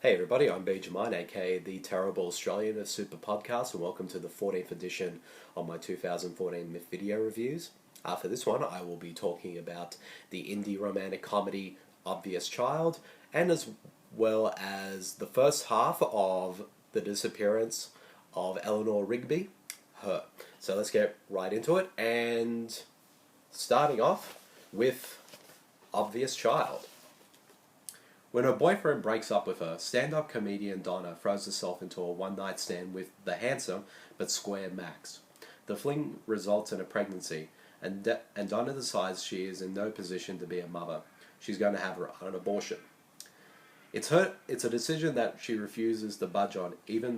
Hey everybody, I'm Bede, aka the Terrible Australian of Super Podcasts, and welcome to the 14th edition of my 2014 MIFF video reviews. For this one, I will be talking about the indie romantic comedy Obvious Child, and as well as the first half of The Disappearance of Eleanor Rigby, Her. So let's get right into it, and starting off with Obvious Child. When her boyfriend breaks up with her, stand-up comedian Donna throws herself into a one-night stand with the handsome but square Max. The fling results in a pregnancy, and Donna decides she is in no position to be a mother. She's going to have an abortion. It's a decision that she refuses to budge on, even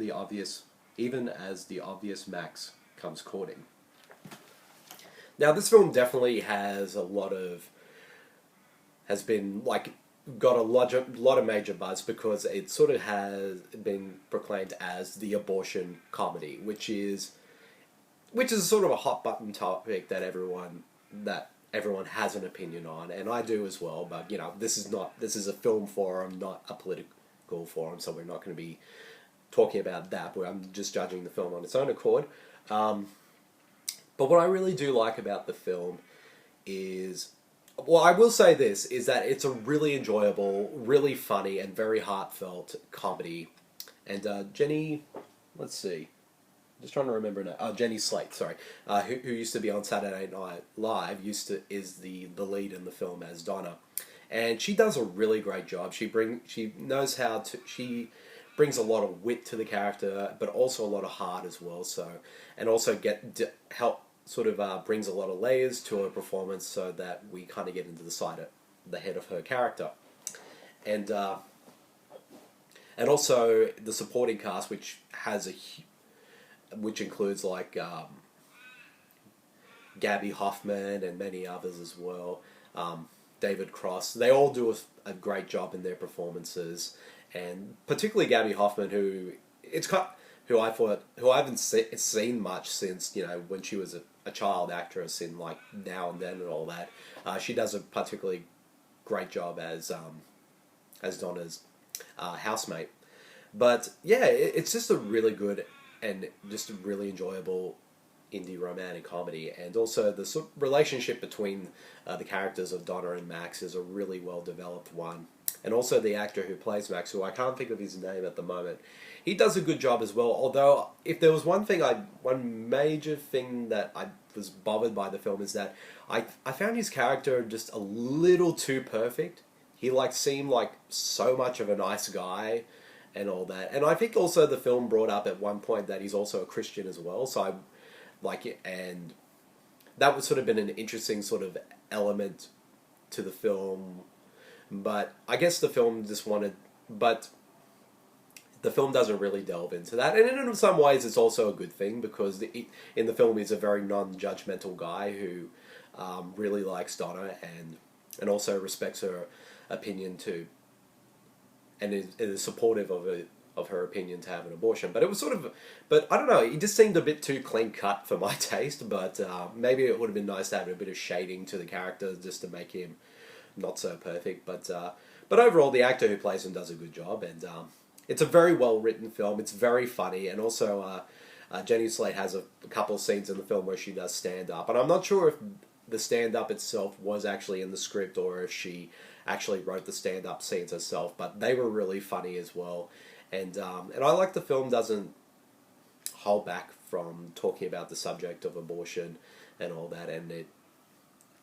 as the obvious Max comes courting. Now, this film definitely has got a lot of major buzz because it sort of has been proclaimed as the abortion comedy, which is sort of a hot button topic that everyone has an opinion on, and I do as well. But this is a film forum, not a political forum, so we're not going to be talking about that. I'm just judging the film on its own accord. But what I really do like about the film is, well, I will say this, is that it's a really enjoyable, really funny, and very heartfelt comedy. And Jenny, let's see, just trying to remember now. Jenny Slate, sorry, who used to be on Saturday Night Live, is the lead in the film as Donna, and she does a really great job. She brings a lot of wit to the character, but also a lot of heart as well. So, and also brings a lot of layers to her performance, so that we kind of get into the head of her character, and also the supporting cast, which includes Gabby Hoffman and many others as well. David Cross. They all do a great job in their performances, and particularly Gabby Hoffman, who I haven't seen much since when she was a child actress in Now and Then and all that. She does a particularly great job as Donna's housemate. But yeah, it's just a really good and just a really enjoyable indie romantic comedy, and also the relationship between the characters of Donna and Max is a really well developed one. And also the actor who plays Max, who I can't think of his name at the moment, he does a good job as well. Although, if there was one major thing that I was bothered by the film, is that I found his character just a little too perfect. He seemed like so much of a nice guy and all that. And I think also the film brought up at one point that he's also a Christian as well. So I like it, and that would sort of been an interesting sort of element to the film. But I guess the film doesn't really delve into that, and in some ways it's also a good thing, because in the film he's a very non-judgmental guy who really likes Donna and also respects her opinion too, and is supportive of her opinion to have an abortion. But I don't know, it just seemed a bit too clean cut for my taste. But maybe it would have been nice to have a bit of shading to the character just to make him not so perfect. But overall, the actor who plays him does a good job, and it's a very well written film. It's very funny, and also Jenny Slate has a couple of scenes in the film where she does stand up, and I'm not sure if the stand up itself was actually in the script or if she actually wrote the stand up scenes herself. But they were really funny as well, and I like the film doesn't hold back from talking about the subject of abortion and all that, and it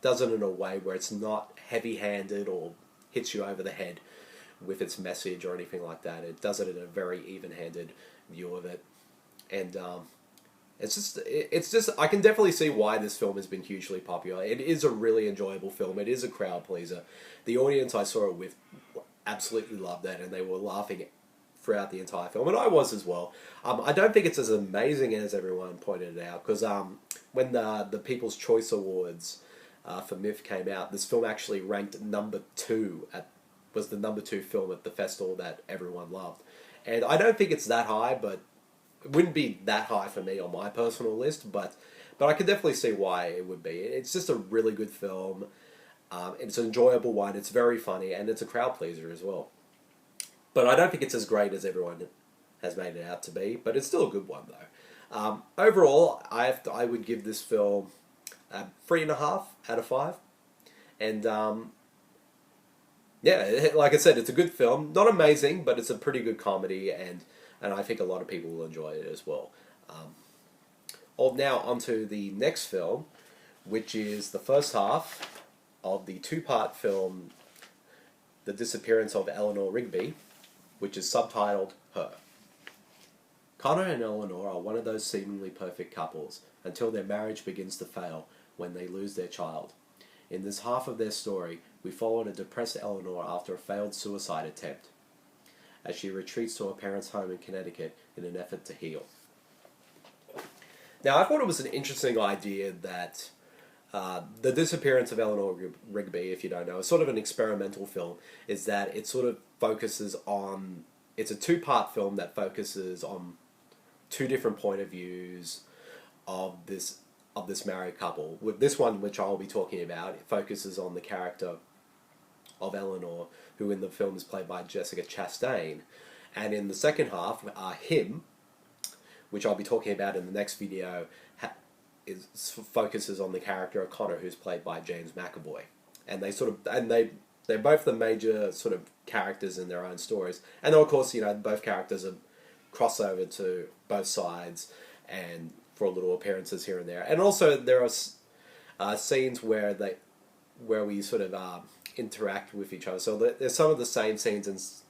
does it in a way where it's not heavy-handed or hits you over the head with its message or anything like that. It does it in a very even-handed view of it, and it's just I can definitely see why this film has been hugely popular. It is a really enjoyable film. It is a crowd pleaser. The audience I saw it with absolutely loved it, and they were laughing throughout the entire film, and I was as well. I don't think it's as amazing as everyone pointed it out, because when the People's Choice Awards for MIFF came out, this film actually ranked was the number 2 film at the festival that everyone loved. And I don't think it's that high, but it wouldn't be that high for me on my personal list, but I can definitely see why it would be. It's just a really good film. It's an enjoyable one, it's very funny, and it's a crowd pleaser as well. But I don't think it's as great as everyone has made it out to be. But it's still a good one though. Overall, I would give this film a 3.5 out of 5. And yeah, like I said, it's a good film. Not amazing, but it's a pretty good comedy, and I think a lot of people will enjoy it as well. Now onto the next film, which is the first half of the two-part film, The Disappearance of Eleanor Rigby, which is subtitled Her. Connor and Eleanor are one of those seemingly perfect couples until their marriage begins to fail when they lose their child. In this half of their story, we followed a depressed Eleanor after a failed suicide attempt, as she retreats to her parents' home in Connecticut in an effort to heal. Now, I thought it was an interesting idea that The Disappearance of Eleanor Rigby, if you don't know, is sort of an experimental film, is that it sort of focuses on... It's a two-part film that focuses on two different point of views of this married couple. With this one, which I'll be talking about, it focuses on the character of Eleanor, who in the film is played by Jessica Chastain. And in the second half, him, which I'll be talking about in the next video, focuses on the character of Connor, who's played by James McAvoy. And they're both the major sort of characters in their own stories. And of course, you know, both characters are crossover to both sides and for little appearances here and there. And also there are scenes where we sort of interact with each other. So there's some of the same scenes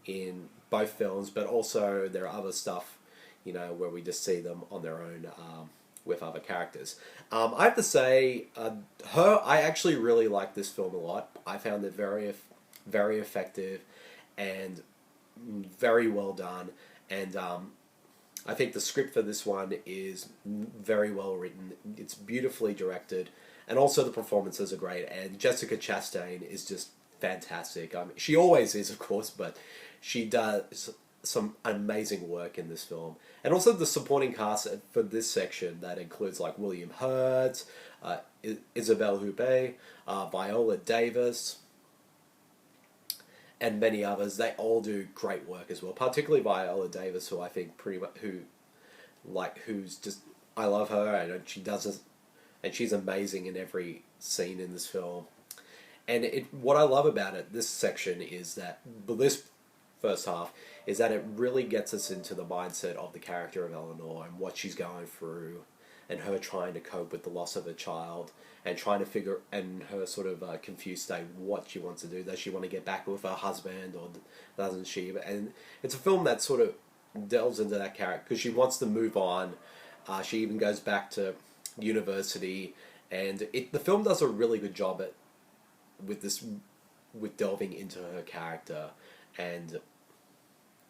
in both films, but also there are other stuff, you know, where we just see them on their own with other characters. I have to say, I actually really like this film a lot. I found it very, very effective and very well done. And I think the script for this one is very well written. It's beautifully directed, and also the performances are great. And Jessica Chastain is just fantastic. She always is, of course, but she does some amazing work in this film. And also the supporting cast for this section that includes like William Hurt, Isabelle Huppert, Viola Davis, and many others. They all do great work as well. Particularly Viola Davis, who I think who's just, I love her, and she's amazing in every scene in this film. And what I love about it, this section, is that this first half is that it really gets us into the mindset of the character of Eleanor and what she's going through, and her trying to cope with the loss of her child, and trying to figure, and her sort of confused state, what she wants to do. Does she want to get back with her husband, or doesn't she? And it's a film that sort of delves into that character, because she wants to move on. She even goes back to university, and the film does a really good job with delving into her character, and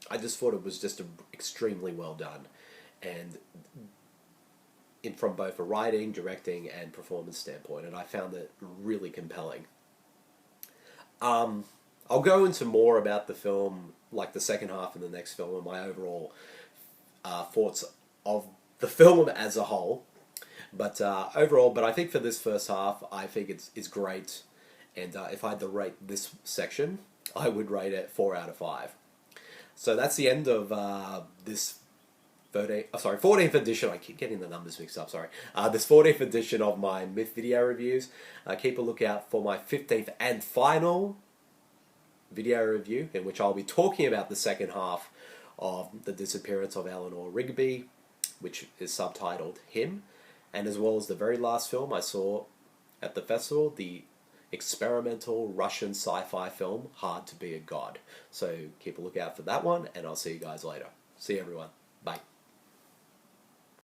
I just thought it was just extremely well done, and from both a writing, directing, and performance standpoint, and I found it really compelling. I'll go into more about the film, like the second half of the next film, and my overall thoughts of the film as a whole. But overall, I think for this first half, I think it's great. And if I had to rate this section, I would rate it 4 out of 5. So that's the end of this 14th edition. I keep getting the numbers mixed up, sorry. This 14th edition of my MIFF video reviews. Keep a lookout for my 15th and final video review, in which I'll be talking about the second half of The Disappearance of Eleanor Rigby, which is subtitled Him, and as well as the very last film I saw at the festival, the experimental Russian sci-fi film Hard to Be a God. So keep a lookout for that one, and I'll see you guys later. See you, everyone. Bye.